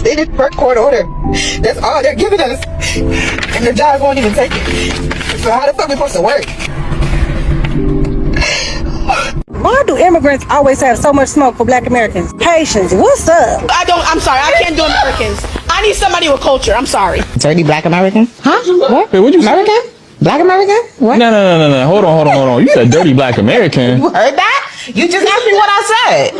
They did per court order. That's all they're giving us. And the judge won't even take it. So how the fuck we supposed to work? Why do immigrants always have so much smoke for Black Americans? Haitians, what's up? I'm sorry, I can't do Americans. I need somebody with culture, I'm sorry. Dirty Black American? Huh? What? Wait, what'd you say? American? Black American? What? No. Hold on. You said dirty Black American. You heard that? You just asked me what I said.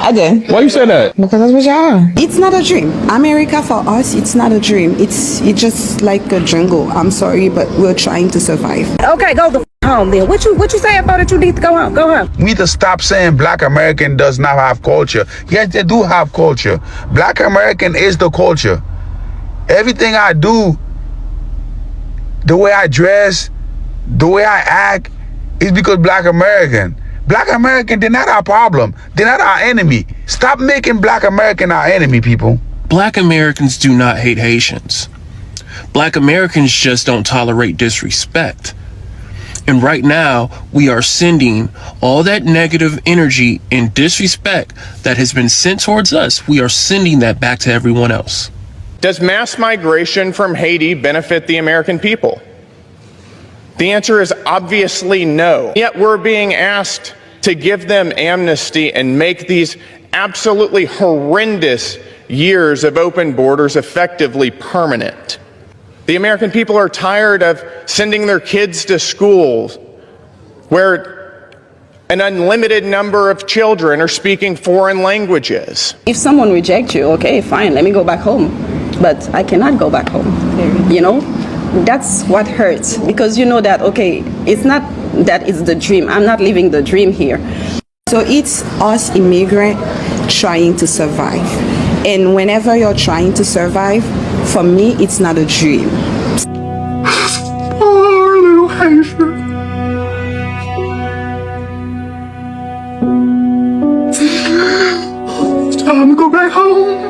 I did. Why you say that? Because that's what y'all are. It's not a dream. America for us, it's not a dream. It's just like a jungle. I'm sorry, but we're trying to survive. Okay, go the home then. What you saying for that you need to go home? Go home. We need to stop saying Black American does not have culture. Yes, they do have culture. Black American is the culture. Everything I do, the way I dress, the way I act, is because Black American. Black American, they're not our problem. They're not our enemy. Stop making Black American our enemy, people. Black Americans do not hate Haitians. Black Americans just don't tolerate disrespect. And right now, we are sending all that negative energy and disrespect that has been sent towards us. We are sending that back to everyone else. Does mass migration from Haiti benefit the American people? The answer is obviously no. Yet we're being asked to give them amnesty and make these absolutely horrendous years of open borders effectively permanent. The American people are tired of sending their kids to schools where an unlimited number of children are speaking foreign languages. If someone rejects you, okay, fine, let me go back home. But I cannot go back home, you know? That's what hurts, because you know that, okay, it's not that it's the dream. I'm not living the dream here. So it's us immigrants trying to survive. And whenever you're trying to survive, for me, it's not a dream. Poor little Haitian. It's time to go back home.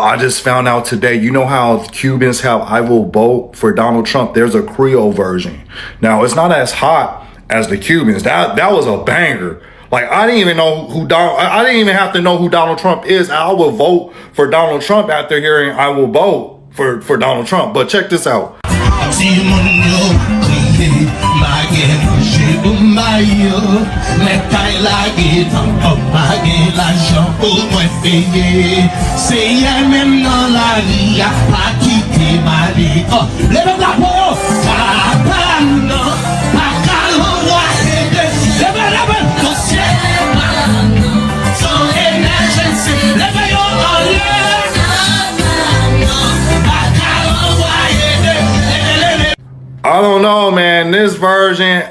I just found out today, you know how Cubans have I will vote for Donald Trump? There's a Creole version. Now, it's not as hot as the Cubans. That was a banger. Like, I didn't even know I didn't even have to know who Donald Trump is. I will vote for Donald Trump after hearing I will vote for Donald Trump. But check this out. I don't know, man. This version,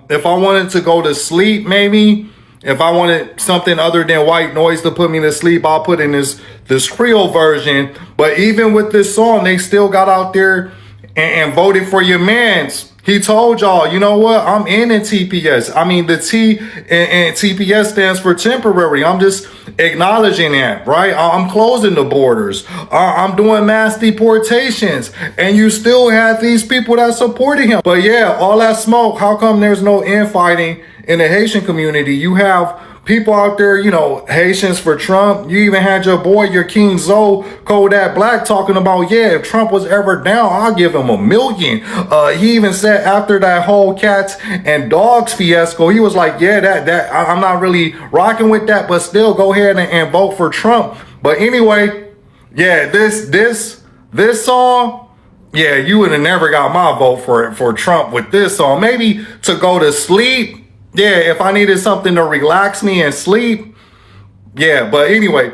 if I wanted to go to sleep, maybe, if I wanted something other than white noise to put me to sleep, I'll put in this Creole version. But even with this song, they still got out there and voted for your mans. He told y'all, you know what? I'm in TPS. I mean, the T and TPS stands for temporary. I'm just acknowledging that, right? I'm closing the borders. I'm doing mass deportations. And you still have these people that supported him. But yeah, all that smoke, how come there's no infighting in the Haitian community? You have people out there, you know, Haitians for Trump. You even had your boy, your King Zoe, Kodak Black, talking about, yeah, if Trump was ever down, I'll give him $1 million. He even said after that whole cats and dogs fiasco, he was like, yeah, that I'm not really rocking with that, but still go ahead and vote for Trump. But anyway, yeah, this song, yeah, you would have never got my vote for Trump with this song. Maybe to go to sleep. Yeah, if I needed something to relax me and sleep. Yeah, but anyway,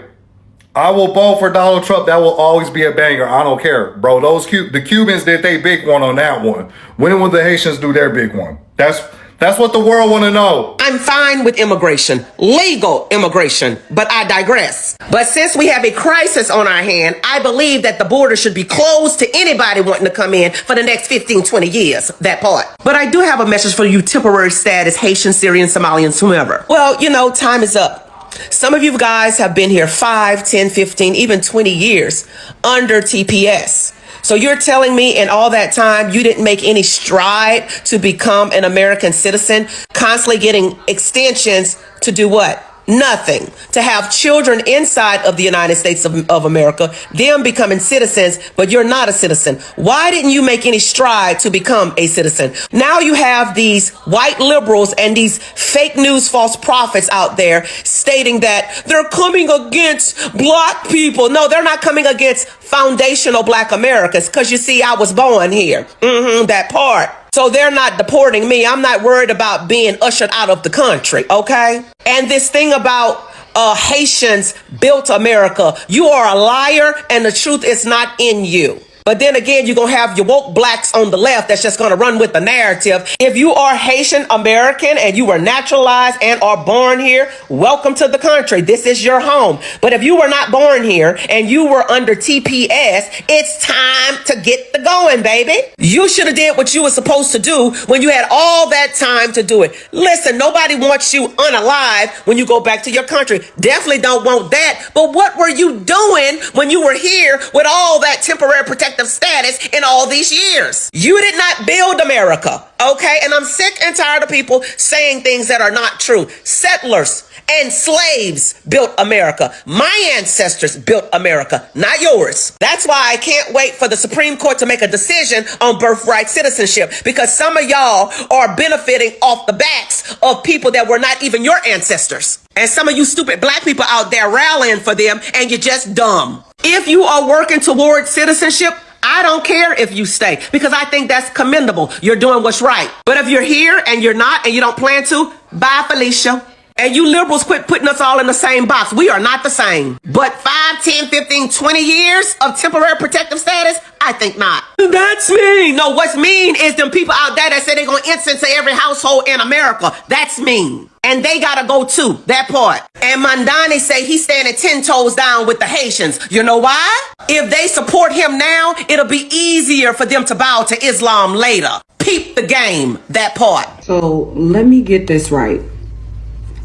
I will vote for Donald Trump. That will always be a banger. I don't care, bro. The Cubans did their big one on that one. When will the Haitians do their big one? That's what the world want to know. I'm fine with immigration, legal immigration, but I digress. But since we have a crisis on our hand, I believe that the border should be closed to anybody wanting to come in for the next 15, 20 years, that part. But I do have a message for you temporary status, Haitians, Syrians, Somalians, whomever. Well, you know, time is up. Some of you guys have been here 5, 10, 15, even 20 years under TPS. So you're telling me in all that time, you didn't make any stride to become an American citizen, constantly getting extensions to do what? Nothing. To have children inside of the United States of America, them becoming citizens, but you're not a citizen. Why didn't you make any stride to become a citizen? Now you have these white liberals and these fake news false prophets out there stating that they're coming against black people. No, they're not coming against foundational black Americans, because you see, I was born here. That part. So they're not deporting me. I'm not worried about being ushered out of the country, okay? And this thing about Haitians built America, you are a liar and the truth is not in you. But then again, you're going to have your woke blacks on the left that's just going to run with the narrative. If you are Haitian American and you were naturalized and are born here, welcome to the country. This is your home. But if you were not born here and you were under TPS, it's time to get the going, baby. You should have did what you were supposed to do when you had all that time to do it. Listen, nobody wants you unalive when you go back to your country. Definitely don't want that. But what were you doing when you were here with all that temporary protection of status in all these years? You did not build America, okay? And I'm sick and tired of people saying things that are not true. Settlers and slaves built America. My ancestors built America, not yours. That's why I can't wait for the Supreme Court to make a decision on birthright citizenship, because some of y'all are benefiting off the backs of people that were not even your ancestors. And some of you stupid black people out there rallying for them, and you're just dumb. If you are working towards citizenship, I don't care if you stay, because I think that's commendable. You're doing what's right. But if you're here and you're not, and you don't plan to, bye, Felicia. And you liberals quit putting us all in the same box. We are not the same. But 5, 10, 15, 20 years of temporary protective status? I think not. That's mean. No, what's mean is them people out there that say they're going to incense to every household in America. That's mean. And they got to go too, that part. And Mandani say he's standing 10 toes down with the Haitians. You know why? If they support him now, it'll be easier for them to bow to Islam later. Peep the game, that part. So let me get this right.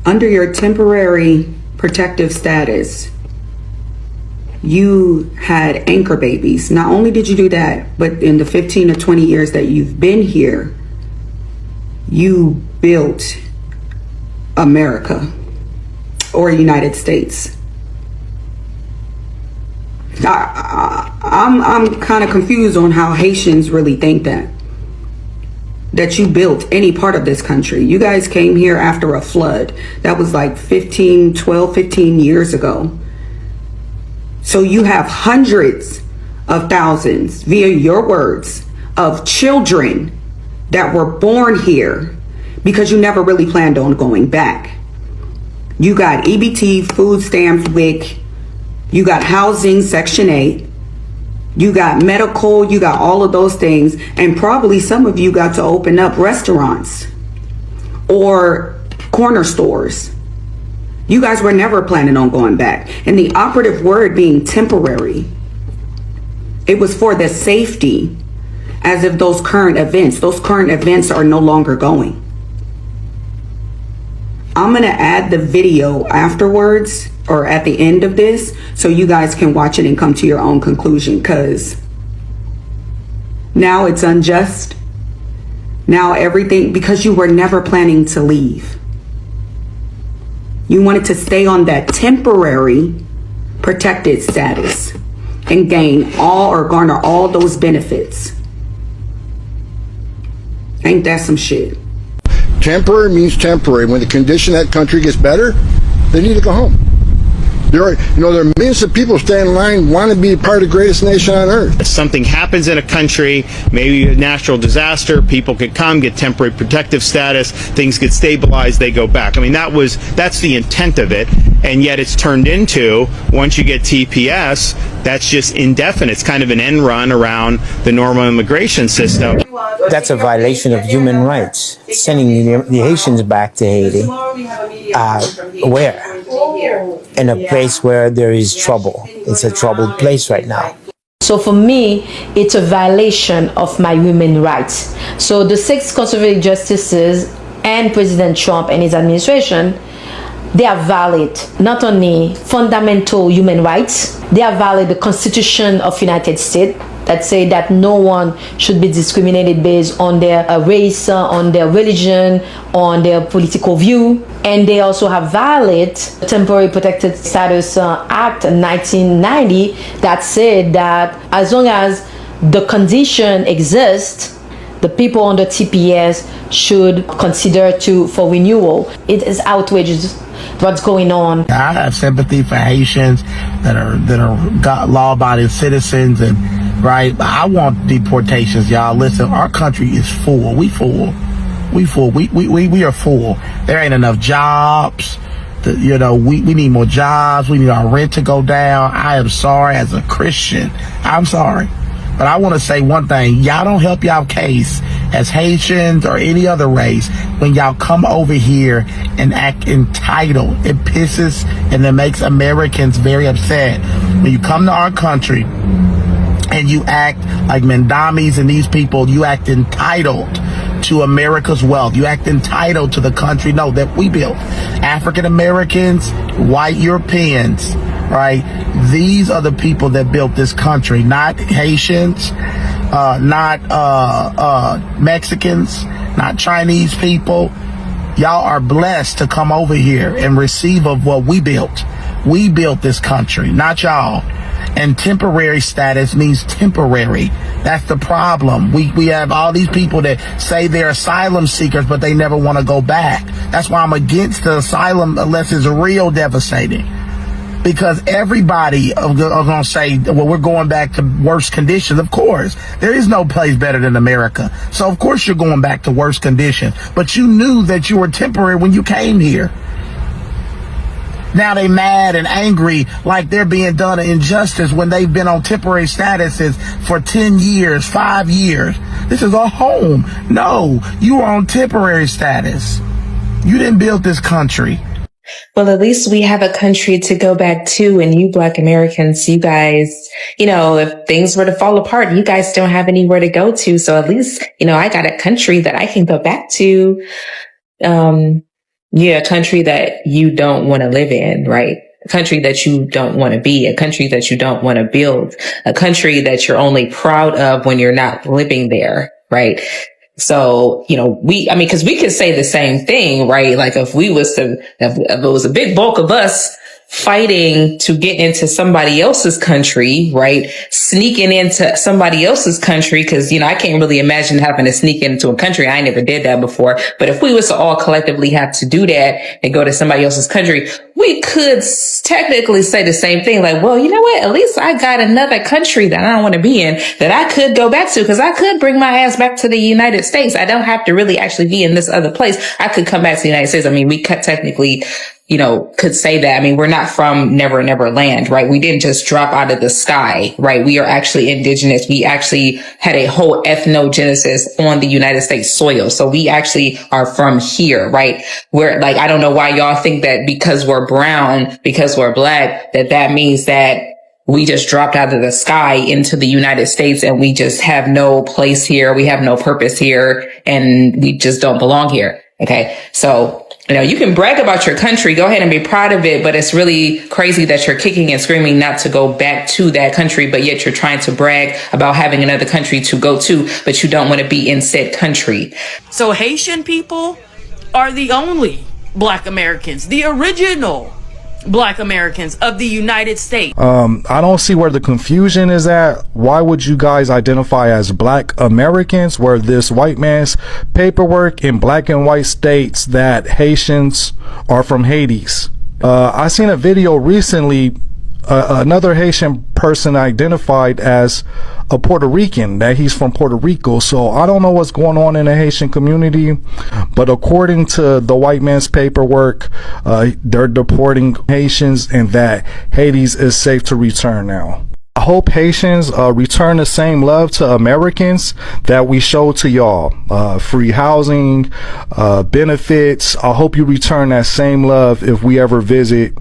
Under your temporary protective status, you had anchor babies. Not only did you do that, but in the 15 to 20 years that you've been here, you built America or United States. I'm kind of confused on how Haitians really think that you built any part of this country. You guys came here after a flood. That was like 12, 15 years ago. So you have hundreds of thousands, via your words, of children that were born here because you never really planned on going back. You got EBT, food stamps, WIC. You got housing, Section 8. You got medical, you got all of those things, and probably some of you got to open up restaurants or corner stores. You guys were never planning on going back. And the operative word being temporary, it was for the safety, as if those current events are no longer going. I'm gonna add the video afterwards or at the end of this so you guys can watch it and come to your own conclusion, because now it's unjust. Now everything, because you were never planning to leave. You wanted to stay on that temporary protected status and gain all or garner all those benefits. Ain't that some shit? Temporary means temporary. When the condition of that country gets better, they need to go home. There are millions of people standing in line, want to be part of the greatest nation on earth. If something happens in a country, maybe a natural disaster, people could come, get temporary protective status, things get stabilized, they go back. I mean, that's the intent of it, and yet it's turned into, once you get TPS, that's just indefinite. It's kind of an end run around the normal immigration system. That's a violation of human rights. Sending the Haitians back to Haiti. Where? In a place where there is trouble. It's a troubled place right now. So for me, it's a violation of my human rights. So the 6 conservative justices and President Trump and his administration, they are valid not only fundamental human rights, they are valid the Constitution of United States, that say that no one should be discriminated based on their race, on their religion, on their political view. And they also have valid Temporary Protected Status Act 1990 that said that as long as the condition exists, the people on the TPS should consider for renewal. It is outrageous what's going on. I have sympathy for Haitians that are law-abiding citizens, and right. I want deportations, y'all. Listen, our country is full. We full. We full. We are full. There ain't enough jobs. We need more jobs. We need our rent to go down. I am sorry as a Christian. I'm sorry. But I want to say one thing. Y'all don't help y'all case as Haitians or any other race when y'all come over here and act entitled. It pisses and it makes Americans very upset. When you come to our country and you act like Mendamis and these people, you act entitled to America's wealth. You act entitled to the country that we built. African Americans, white Europeans, right? These are the people that built this country, not Haitians, not Mexicans, not Chinese people. Y'all are blessed to come over here and receive of what we built. We built this country, not y'all. And temporary status means temporary. That's the problem. We have all these people that say they're asylum seekers, but they never want to go back. That's why I'm against the asylum unless it's real devastating. Because everybody are going to say, well, we're going back to worse conditions. Of course, there is no place better than America. So, of course, you're going back to worse conditions. But you knew that you were temporary when you came here. Now they mad and angry like they're being done an injustice when they've been on temporary statuses for 10 years, 5 years. This is a home. No, you are on temporary status. You didn't build this country. Well, at least we have a country to go back to, and you Black Americans, you guys, if things were to fall apart, you guys don't have anywhere to go to. So at least, I got a country that I can go back to. A country that you don't want to live in, right? A country that you don't want to be, a country that you don't want to build, a country that you're only proud of when you're not living there, right? So, because we could say the same thing, right? Like if it was a big bulk of us fighting to get into somebody else's country, right? Sneaking into somebody else's country. Cause, I can't really imagine having to sneak into a country. I never did that before. But if we was to all collectively have to do that and go to somebody else's country, we could technically say the same thing. Like, well, you know what? At least I got another country that I don't want to be in that I could go back to. Cause I could bring my ass back to the United States. I don't have to really actually be in this other place. I could come back to the United States. I mean, we could technically, could say that. I mean, we're not from Never Never Land, right? We didn't just drop out of the sky, right? We are actually indigenous. We actually had a whole ethnogenesis on the United States soil. So we actually are from here, right? We're I don't know why y'all think that because we're brown, because we're Black, that means that we just dropped out of the sky into the United States and we just have no place here. We have no purpose here and we just don't belong here. Okay. So, you can brag about your country. Go ahead and be proud of it. But it's really crazy that you're kicking and screaming not to go back to that country. But yet you're trying to brag about having another country to go to, but you don't want to be in said country. So Haitian people are the only Black Americans, the original Black Americans of the United States. I don't see where the confusion is at. Why would you guys identify as Black Americans where this white man's paperwork in black and white states that Haitians are from Hades? I seen a video recently, another Haitian person identified as a Puerto Rican, that he's from Puerto Rico. So I don't know what's going on in the Haitian community, but according to the white man's paperwork, they're deporting Haitians and that Hades is safe to return now. I hope Haitians return the same love to Americans that we showed to y'all. Free housing, benefits. I hope you return that same love if we ever visit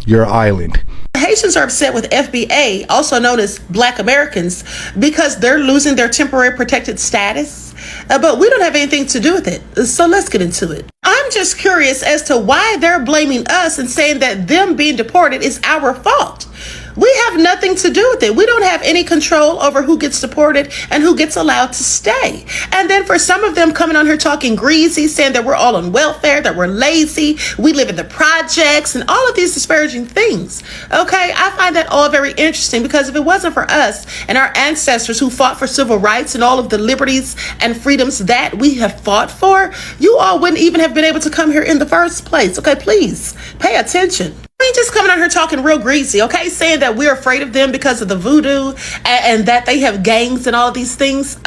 your island. Haitians are upset with FBA, also known as Black Americans, because they're losing their temporary protected status. But we don't have anything to do with it. So let's get into it. I'm just curious as to why they're blaming us and saying that them being deported is our fault. We have nothing to do with it. We don't have any control over who gets deported and who gets allowed to stay. And then for some of them coming on here talking greasy, saying that we're all on welfare, that we're lazy, we live in the projects, and all of these disparaging things. Okay, I find that all very interesting, because if it wasn't for us and our ancestors who fought for civil rights and all of the liberties and freedoms that we have fought for, you all wouldn't even have been able to come here in the first place. Okay, please pay attention. We ain't just coming on here talking real greasy, okay? Saying that we're afraid of them because of the voodoo and that they have gangs and all these things.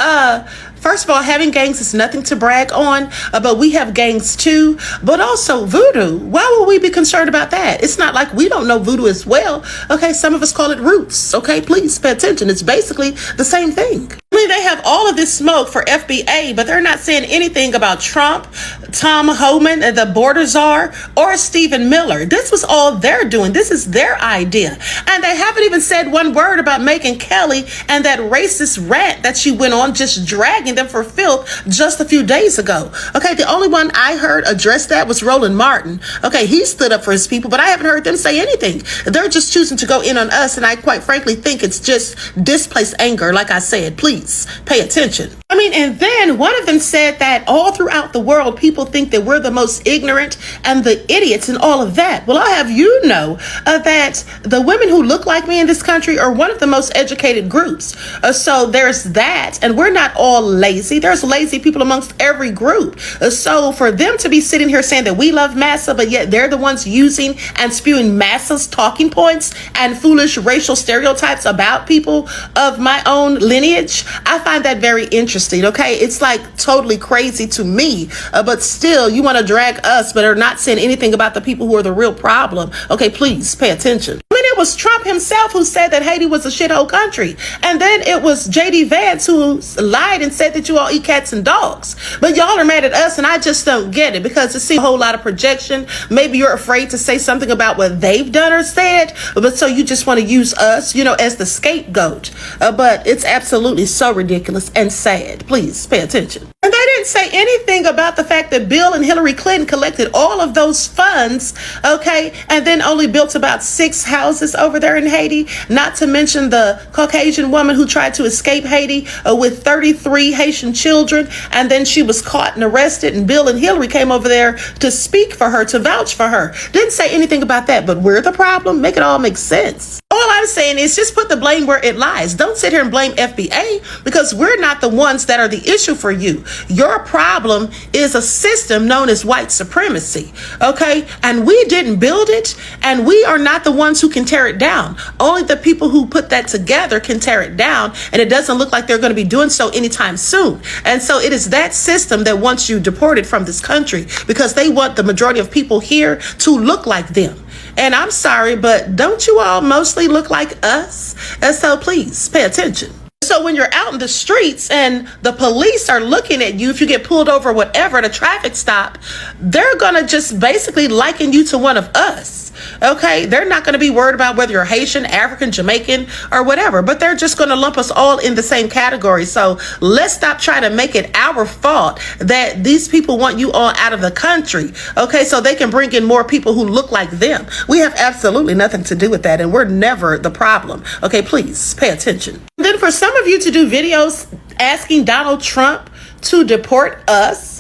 First of all, having gangs is nothing to brag on, but we have gangs too. But also voodoo, why would we be concerned about that? It's not like we don't know voodoo as well. Okay, some of us call it roots. Okay, please pay attention. It's basically the same thing. I mean, they have all of this smoke for FBA, but they're not saying anything about Trump, Tom Homan, the border czar, or Stephen Miller. This was all they're doing. This is their idea. And they haven't even said one word about Megyn Kelly and that racist rant that she went on, just dragging them for filth just a few days ago. Okay, the only one I heard address that was Roland Martin. Okay, he stood up for his people, but I haven't heard them say anything. They're just choosing to go in on us, and I quite frankly think it's just displaced anger. Like I said, please pay attention. I mean, and then one of them said that all throughout the world, people think that we're the most ignorant and the idiots and all of that. Well, I'll have you know that the women who look like me in this country are one of the most educated groups. So there's that, and we're not all lazy. There's lazy people amongst every group. So for them to be sitting here saying that we love massa, but yet they're the ones using and spewing massa's talking points and foolish racial stereotypes about people of my own lineage, I find that very interesting. Okay, it's like totally crazy to me, but still you want to drag us, but are not saying anything about the people who are the real problem. Okay, please pay attention. I mean, it was Trump himself who said that Haiti was a shithole country, and then it was JD Vance who lied and said that you all eat cats and dogs. But y'all are mad at us, and I just don't get it, because it seems a whole lot of projection. Maybe you're afraid to say something about what they've done or said, but so you just want to use us, you know, as the scapegoat. But it's absolutely so ridiculous and sad. Please pay attention. And they didn't say anything about the fact that Bill and Hillary Clinton collected all of those funds, okay, and then only built about 6 houses over there in Haiti, not to mention the Caucasian woman who tried to escape Haiti with 33 Haitian children, and then she was caught and arrested, and Bill and Hillary came over there to speak for her, to vouch for her. Didn't say anything about that, but we're the problem. Make it all make sense. All I'm saying is just put the blame where it lies. Don't sit here and blame FBA, because we're not the ones that are the issue for you. Your problem is a system known as white supremacy, okay? And we didn't build it, and we are not the ones who can tear it down. Only the people who put that together can tear it down, and it doesn't look like they're going to be doing so anytime soon. And so it is that system that wants you deported from this country, because they want the majority of people here to look like them. And I'm sorry, but don't you all mostly look like us? And so please pay attention. So when you're out in the streets and the police are looking at you, if you get pulled over, whatever, at a traffic stop, they're going to just basically liken you to one of us. Okay, they're not going to be worried about whether you're Haitian, African, Jamaican, or whatever, but they're just going to lump us all in the same category. So let's stop trying to make it our fault that these people want you all out of the country. Okay, so they can bring in more people who look like them. We have absolutely nothing to do with that, and we're never the problem. Okay, please pay attention. And then for some of you to do videos asking Donald Trump to deport us,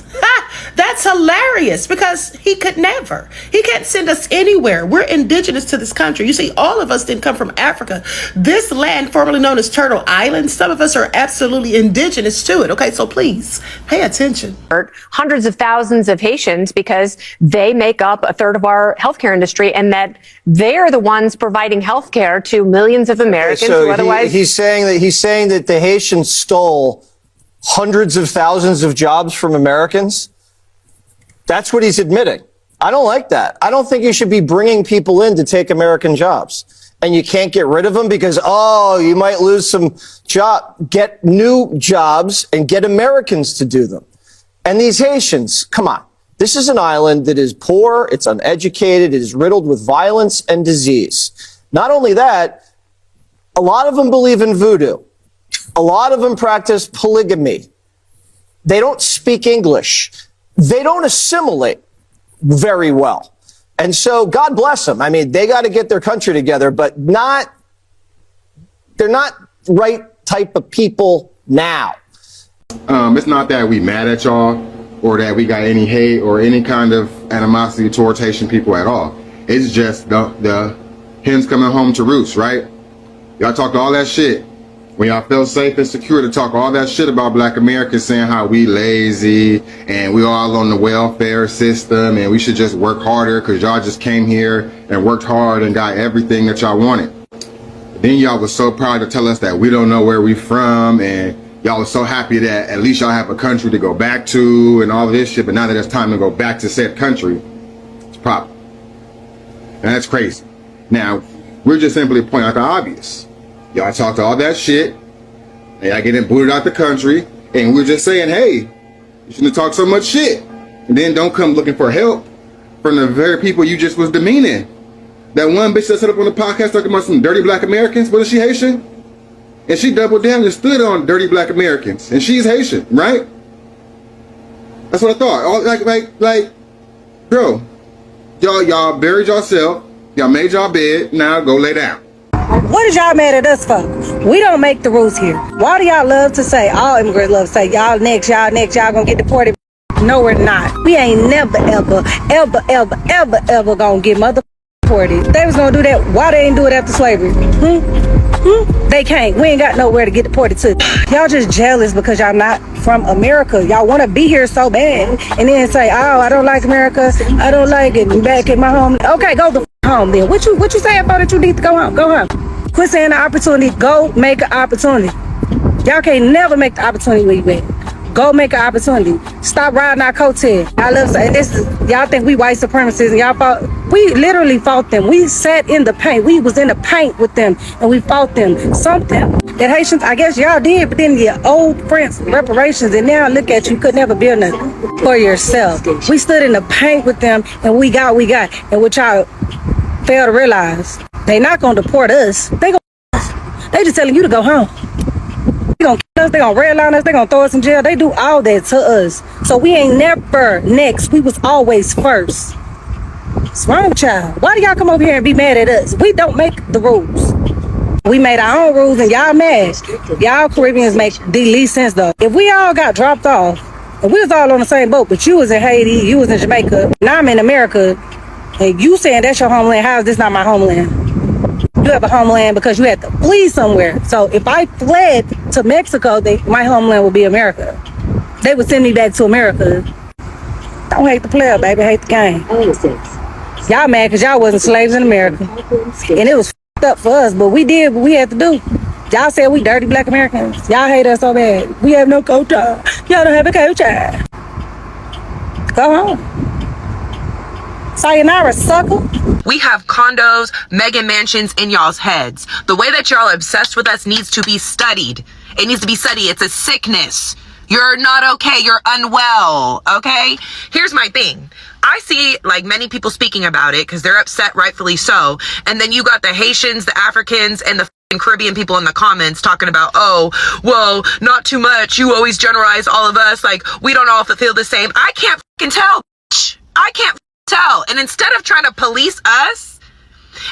that's hilarious, because he could never. He can't send us anywhere. We're indigenous to this country. You see, all of us didn't come from Africa. This land, formerly known as Turtle Island, some of us are absolutely indigenous to it. Okay, so please pay attention. Hundreds of thousands of Haitians, because they make up a third of our healthcare industry, and that they are the ones providing healthcare to millions of Americans who otherwise. He's saying that the Haitians stole hundreds of thousands of jobs from Americans. That's what he's admitting. I don't like that. I don't think you should be bringing people in to take American jobs, and you can't get rid of them because, oh, you might lose some job. Get new jobs and get Americans to do them. And these Haitians, come on. This is an island that is poor. It's uneducated. It is riddled with violence and disease. Not only that, a lot of them believe in voodoo. A lot of them practice polygamy. They don't speak English. They don't assimilate very well. And so God bless them. I mean, they got to get their country together, but not They're not right type of people now. It's not that we mad at y'all or that we got any hate or any kind of animosity towards Haitian people at all. It's just the hens coming home to roost, right? Y'all talked all that shit when y'all felt safe and secure to talk all that shit about Black Americans, saying how we lazy and we all on the welfare system and we should just work harder because y'all just came here and worked hard and got everything that y'all wanted. Then y'all was so proud to tell us that we don't know where we from, and y'all was so happy that at least y'all have a country to go back to and all of this shit, but now that it's time to go back to said country, it's a problem. And that's crazy. Now, we're just simply pointing out the obvious. Y'all talked all that shit, and y'all getting booted out the country, and we're just saying, hey, you shouldn't have talked so much shit. And then don't come looking for help from the very people you just was demeaning. That one bitch that set up on the podcast talking about some dirty Black Americans, wasn't she Haitian? And she doubled down and stood on dirty Black Americans, and she's Haitian, right? That's what I thought. Like, bro, y'all buried yourself, y'all made y'all bed, now go lay down. What is y'all mad at us for? We don't make the rules here. Why do y'all love to say, all immigrants love to say, y'all next, y'all gonna get deported? No, we're not. We ain't never, ever gonna get mother deported. If they was gonna do that, why they ain't do it after slavery? They can't. We ain't got nowhere to get deported to. Y'all just jealous because y'all not from America. Y'all want to be here so bad and then say, oh, I don't like America. I don't like it. I'm back at my home. Okay, go the home then. What you saying about that you need to go home? Go home. Quit saying the opportunity. Go make an opportunity. Y'all can't never make the opportunity where you at. Go make an opportunity. Stop riding our coattail. I love saying this. Y'all think we white supremacists and y'all fought. We literally fought them. We sat in the paint. We was in the paint with them and we fought them. Something that Haitians, I guess y'all did, but then your old friends, reparations, and now look at you, could never build nothing for yourself. We stood in the paint with them and we got. And what y'all fail to realize, they not gonna deport us. They just telling you to go home. They gonna kill us, they gonna redline us, they gonna throw us in jail. They do all that to us. So we ain't never next. We was always first. What's wrong with y'all? Why do y'all come over here and be mad at us? We don't make the rules. We made our own rules and y'all mad. Y'all Caribbeans make the least sense though. If we all got dropped off and we was all on the same boat, but you was in Haiti, you was in Jamaica, now I'm in America, and you saying that's your homeland, how is this not my homeland? You have a homeland because you had to flee somewhere. So if I fled to Mexico, my homeland would be America. They would send me back to America. Don't hate the player, baby. Hate the game. Y'all mad because y'all wasn't slaves in America. And it was f***ed up for us, but we did what we had to do. Y'all said we dirty Black Americans. Y'all hate us so bad. We have no culture. Y'all don't have a culture. Go home. Sayonara, sucker. We have condos, mega mansions in y'all's heads. The way that y'all are obsessed with us needs to be studied. It needs to be studied. It's a sickness. You're not okay. You're unwell. Okay? Here's my thing. I see like many people speaking about it because they're upset, rightfully so. And then you got the Haitians, the Africans, and the Caribbean people in the comments talking about, oh, well, not too much. You always generalize all of us. Like, we don't all feel the same. I can't fucking tell. I can't tell. And instead of trying to police us,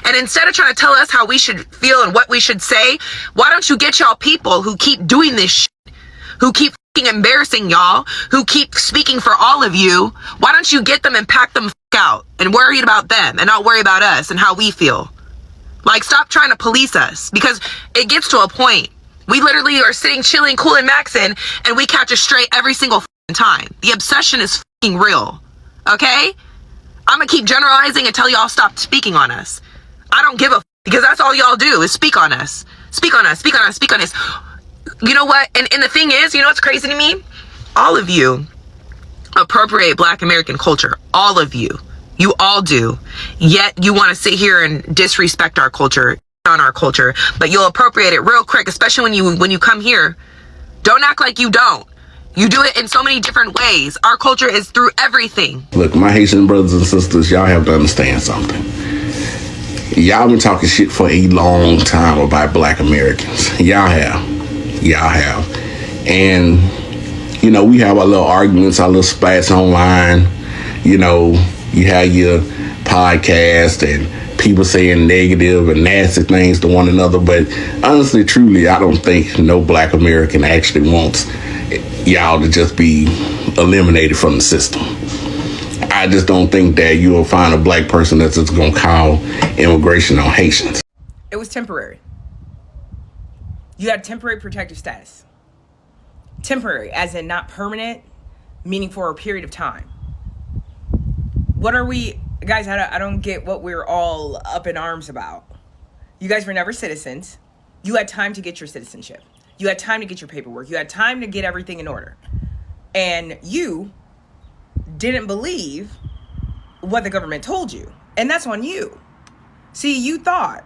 and instead of trying to tell us how we should feel and what we should say, why don't you get y'all people who keep doing this shit, who keep fucking embarrassing y'all, who keep speaking for all of you, why don't you get them and pack them out and worry about them and not worry about us and how we feel? Like, stop trying to police us, because it gets to a point. We literally are sitting, chilling, cool and maxing, and we catch a stray every single time. The obsession is fucking real. Okay? I'm gonna keep generalizing until y'all stop speaking on us. I don't give a because that's all y'all do is speak on us. Speak on us, speak on us, speak on us. You know what? And the thing is, you know what's crazy to me? All of you appropriate Black American culture. All of you. You all do. Yet you want to sit here and disrespect our culture, on our culture, but you'll appropriate it real quick, especially when you come here. Don't act like you don't. You do it in so many different ways. Our culture is through everything. Look, my Haitian brothers and sisters, y'all have to understand something. Y'all been talking shit for a long time about Black Americans. Y'all have. And, you know, we have our little arguments, our little splats online. You know, you have your podcast and people saying negative and nasty things to one another, but honestly, truly, I don't think no Black American actually wants y'all to just be eliminated from the system. I just don't think that you will find a Black person that's just going to call immigration on Haitians. It was temporary. You had temporary protective status. Temporary, as in not permanent, meaning for a period of time. What are we, guys, I don't get what we're all up in arms about. You guys were never citizens. You had time to get your citizenship. You had time to get your paperwork. You had time to get everything in order. And you didn't believe what the government told you. And that's on you. See, you thought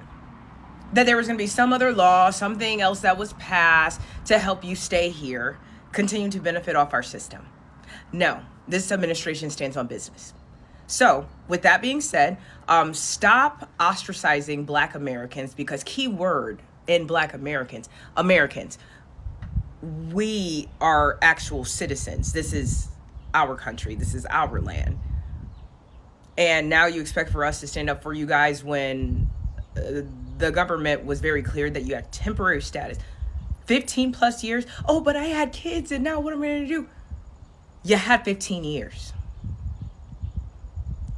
that there was going to be some other law, something else that was passed to help you stay here, continue to benefit off our system. No, this administration stands on business. So with that being said, stop ostracizing Black Americans, because key word in Black Americans, we are actual citizens. This is our country. This is our land. And now you expect for us to stand up for you guys when the government was very clear that you had temporary status. 15 plus years. Oh, but I had kids and now what am I going to do? You had 15 years.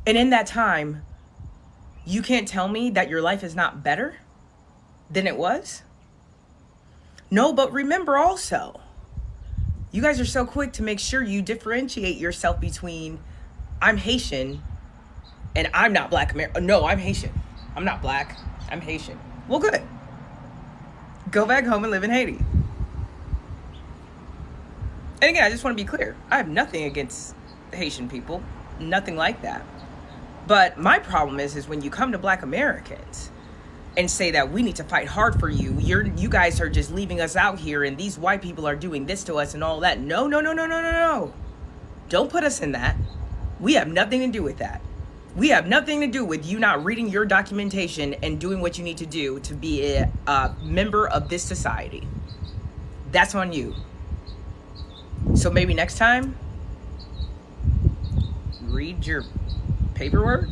And in that time, you can't tell me that your life is not better than it was? No, but remember also, you guys are so quick to make sure you differentiate yourself between I'm Haitian and I'm not Black American. No, I'm Haitian. I'm not Black. I'm Haitian. Well, good. Go back home and live in Haiti. And again, I just want to be clear. I have nothing against Haitian people. Nothing like that. But my problem is when you come to Black Americans and say that we need to fight hard for you, you guys are just leaving us out here and these white people are doing this to us and all that. No. Don't put us in that. We have nothing to do with that. We have nothing to do with you not reading your documentation and doing what you need to do to be a member of this society. That's on you. So maybe next time, read your paperwork.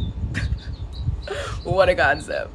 What a concept.